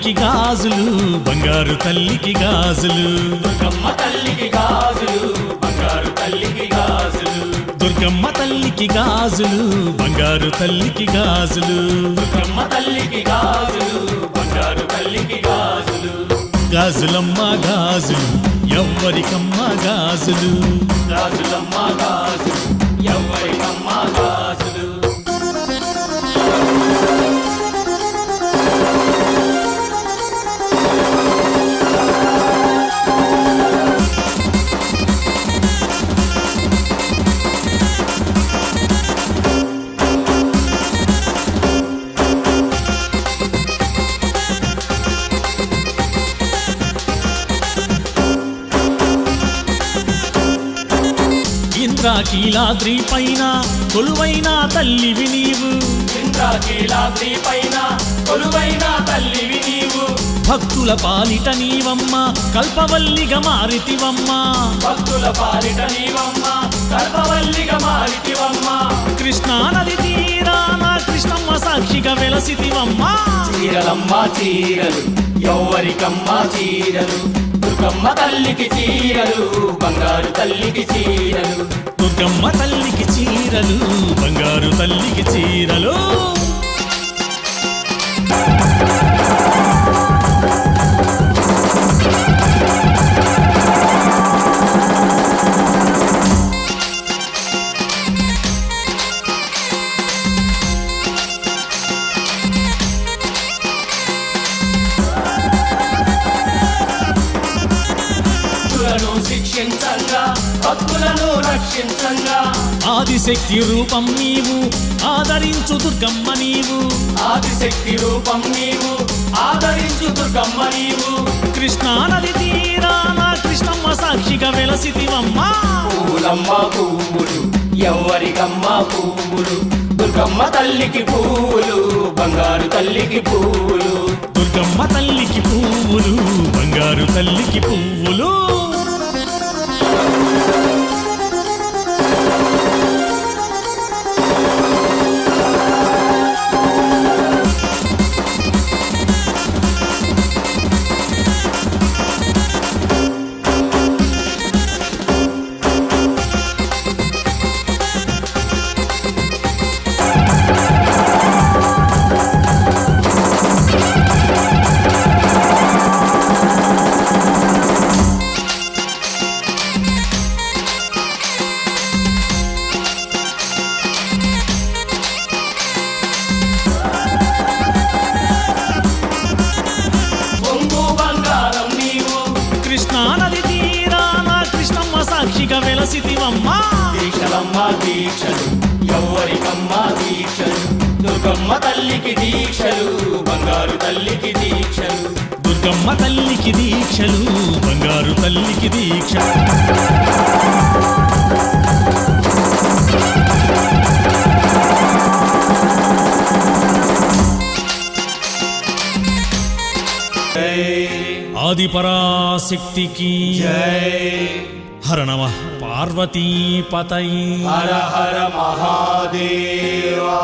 తల్లికి గాజులు బంగారు తల్లికి గాజులు దుర్గమ్మ తల్లికి గాజులు బంగారు తల్లికి గాజులు దుర్గమ్మ తల్లికి గాజులు బంగారు తల్లికి గాజులు దుర్గమ్మ తల్లికి గాజులు బంగారు తల్లికి గాజులు గాజులమ్మ గాజులు ఎవ్వరికమ్మ గాజులు గాజులమ్మ గాజులు ఎవ్వరికమ్మ గాజులు ఇంద్రకీలాద్రి పైన కొలువైన తల్లివి నీవు ఇంద్రకీలాద్రి పైన కొలువైన తల్లివి నీవు భక్తుల పాలిట నీవమ్మ కల్పవల్లిగా మారితివమ్మ భక్తుల పాలిట నీవమ్మ కల్పవల్లిగా మారితివమ్మ కృష్ణా నది తీరాన కృష్ణమ్మ సాక్షిగా వెలసితివమ్మ చీరలమ్మ చీరలు ఎవ్వరికమ్మ చీరలు దుర్గమ్మ తల్లికి చీరలు బంగారు తల్లికి చీరలు దుర్గమ్మ తల్లికి చీరలు బంగారు తల్లికి చీరలు శిక్షించంగా భక్తులను రక్షించంగా ఆదిశక్తి రూపం నీవు ఆదరించు దుర్గమ్మ నీవు ఆదిశక్తి రూపం నీవు ఆదరించు దుర్గమ్మ నీవు కృష్ణా నది తీరాన కృష్ణమ్మ సాక్షిగా వెలసితివమ్మ పూలమ్మ పువ్వులు ఎవ్వరికమ్మ పువ్వులు దుర్గమ్మ తల్లికి పువ్వులు బంగారు తల్లికి పువ్వులు దుర్గమ్మ తల్లికి పువ్వులు బంగారు తల్లికి పువ్వులు వెలసితివమ్మ దీక్షలమ్మ దీక్షలు ఎవ్వరికమ్మ దీక్షలు దుర్గమ్మ తల్లికి దీక్షలు బంగారు తల్లికి దీక్షలు దుర్గమ్మ తల్లికి దీక్షలు బంగారు తల్లికి దీక్ష ఆదిపరాశక్తికి జై హర నమః పార్వతీపతై హర హర మహాదేవా